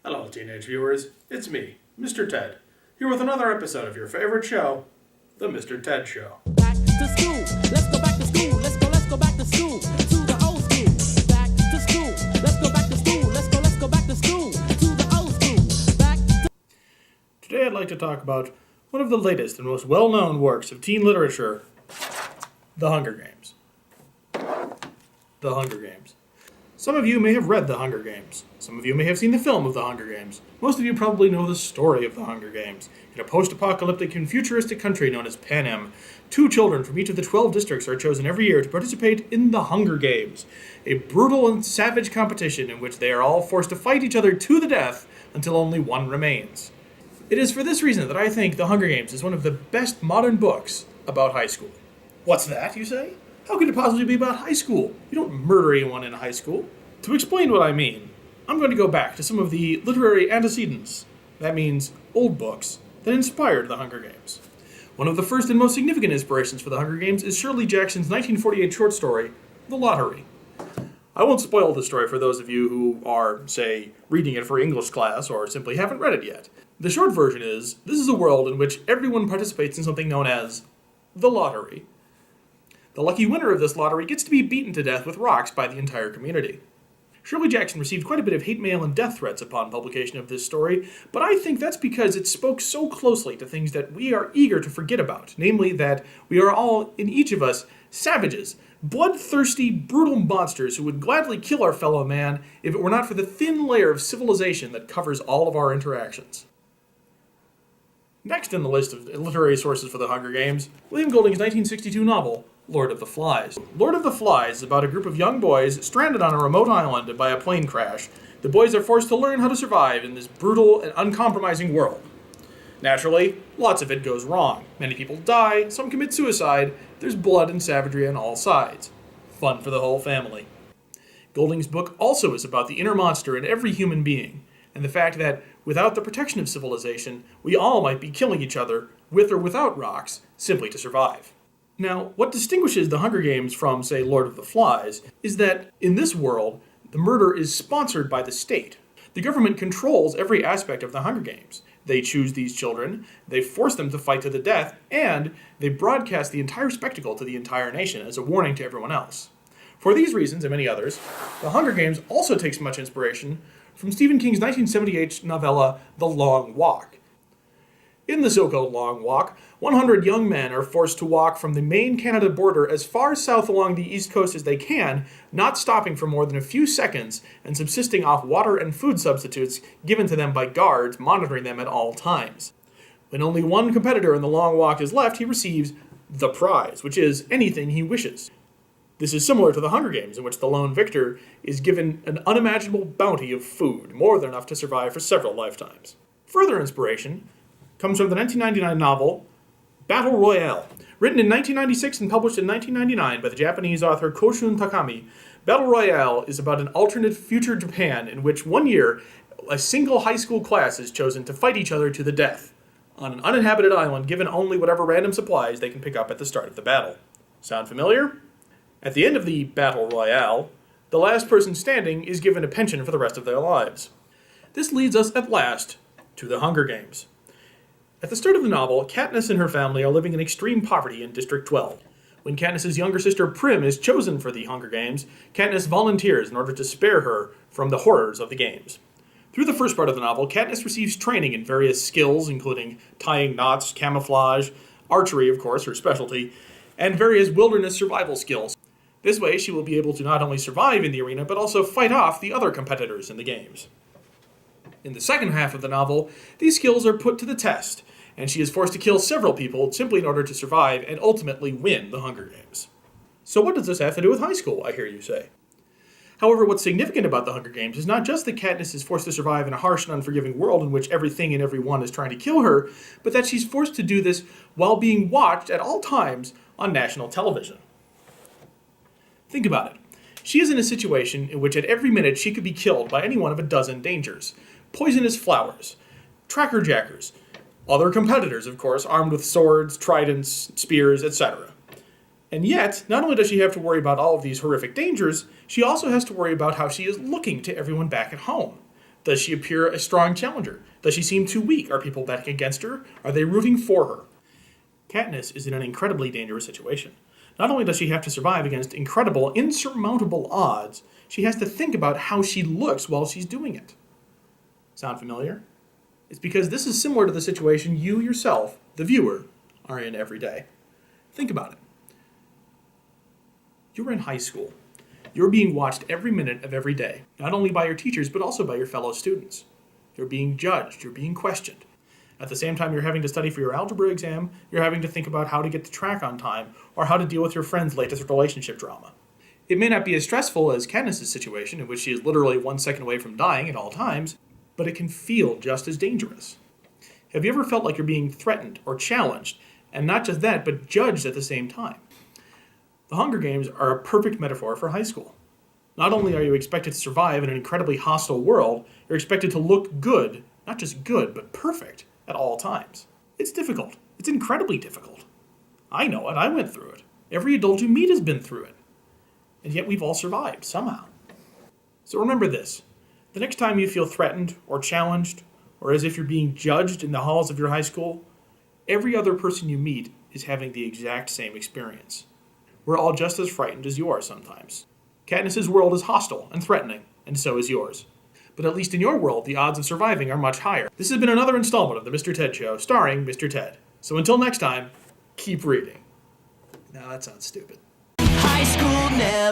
Hello, teenage viewers. It's me, Mr. Ted, here with another episode of your favorite show, The Mr. Ted Show. Back to school. Let's go back to school. Let's go back to school. To the old school. Back to school. Let's go back to school. Let's go back to school. To the old school. Back to Today I'd like to talk about one of the latest and most well-known works of teen literature, The Hunger Games. The Hunger Games. Some of you may have read The Hunger Games. Some of you may have seen the film of The Hunger Games. Most of you probably know the story of The Hunger Games. In a post-apocalyptic and futuristic country known as Panem, 2 children from each of the 12 districts are chosen every year to participate in The Hunger Games, a brutal and savage competition in which they are all forced to fight each other to the death until only one remains. It is for this reason that I think The Hunger Games is one of the best modern books about high school. What's that, you say? How could it possibly be about high school? You don't murder anyone in high school. To explain what I mean, I'm going to go back to some of the literary antecedents, that means old books, that inspired The Hunger Games. One of the first and most significant inspirations for The Hunger Games is Shirley Jackson's 1948 short story, The Lottery. I won't spoil the story for those of you who are, say, reading it for English class or simply haven't read it yet. The short version is, this is a world in which everyone participates in something known as the lottery. The lucky winner of this lottery gets to be beaten to death with rocks by the entire community. Shirley Jackson received quite a bit of hate mail and death threats upon publication of this story, but I think that's because it spoke so closely to things that we are eager to forget about, namely that we are all, in each of us, savages, bloodthirsty, brutal monsters who would gladly kill our fellow man if it were not for the thin layer of civilization that covers all of our interactions. Next in the list of literary sources for The Hunger Games, William Golding's 1962 novel, Lord of the Flies. Lord of the Flies is about a group of young boys stranded on a remote island by a plane crash. The boys are forced to learn how to survive in this brutal and uncompromising world. Naturally, lots of it goes wrong. Many people die, some commit suicide, there's blood and savagery on all sides. Fun for the whole family. Golding's book also is about the inner monster in every human being, and the fact that, without the protection of civilization, we all might be killing each other, with or without rocks, simply to survive. Now, what distinguishes The Hunger Games from, say, Lord of the Flies, is that, in this world, the murder is sponsored by the state. The government controls every aspect of The Hunger Games. They choose these children, they force them to fight to the death, and they broadcast the entire spectacle to the entire nation as a warning to everyone else. For these reasons, and many others, The Hunger Games also takes much inspiration from Stephen King's 1978 novella, The Long Walk. In the so-called Long Walk, 100 young men are forced to walk from the Maine-Canada border as far south along the east coast as they can, not stopping for more than a few seconds and subsisting off water and food substitutes given to them by guards monitoring them at all times. When only one competitor in the Long Walk is left, he receives the prize, which is anything he wishes. This is similar to the Hunger Games, in which the lone victor is given an unimaginable bounty of food, more than enough to survive for several lifetimes. Further inspiration comes from the 1999 novel Battle Royale. Written in 1996 and published in 1999 by the Japanese author Koshun Takami, Battle Royale is about an alternate future Japan in which one year a single high school class is chosen to fight each other to the death on an uninhabited island, given only whatever random supplies they can pick up at the start of the battle. Sound familiar? At the end of the Battle Royale, the last person standing is given a pension for the rest of their lives. This leads us at last to the Hunger Games. At the start of the novel, Katniss and her family are living in extreme poverty in District 12. When Katniss's younger sister Prim is chosen for the Hunger Games, Katniss volunteers in order to spare her from the horrors of the games. Through the first part of the novel, Katniss receives training in various skills, including tying knots, camouflage, archery, of course, her specialty, and various wilderness survival skills. This way, she will be able to not only survive in the arena, but also fight off the other competitors in the games. In the second half of the novel, these skills are put to the test, and she is forced to kill several people simply in order to survive and ultimately win the Hunger Games. So what does this have to do with high school, I hear you say? However, what's significant about the Hunger Games is not just that Katniss is forced to survive in a harsh and unforgiving world in which everything and everyone is trying to kill her, but that she's forced to do this while being watched at all times on national television. Think about it. She is in a situation in which at every minute she could be killed by any one of a dozen dangers. Poisonous flowers, tracker jackers, other competitors, of course, armed with swords, tridents, spears, etc. And yet, not only does she have to worry about all of these horrific dangers, she also has to worry about how she is looking to everyone back at home. Does she appear a strong challenger? Does she seem too weak? Are people betting against her? Are they rooting for her? Katniss is in an incredibly dangerous situation. Not only does she have to survive against incredible, insurmountable odds, she has to think about how she looks while she's doing it. Sound familiar? It's because this is similar to the situation you yourself, the viewer, are in every day. Think about it. You're in high school. You're being watched every minute of every day, not only by your teachers, but also by your fellow students. You're being judged, you're being questioned. At the same time you're having to study for your algebra exam, you're having to think about how to get to track on time, or how to deal with your friend's latest relationship drama. It may not be as stressful as Katniss's situation, in which she is literally 1 second away from dying at all times, but it can feel just as dangerous. Have you ever felt like you're being threatened or challenged, and not just that, but judged at the same time? The Hunger Games are a perfect metaphor for high school. Not only are you expected to survive in an incredibly hostile world, you're expected to look good, not just good, but perfect, at all times. It's difficult. It's incredibly difficult. I know it. I went through it. Every adult you meet has been through it. And yet we've all survived, somehow. So remember this. The next time you feel threatened or challenged, or as if you're being judged in the halls of your high school, every other person you meet is having the exact same experience. We're all just as frightened as you are sometimes. Katniss's world is hostile and threatening, and so is yours. But at least in your world, the odds of surviving are much higher. This has been another installment of the Mr. Ted Show, starring Mr. Ted. So until next time, keep reading. Now that sounds stupid. High school never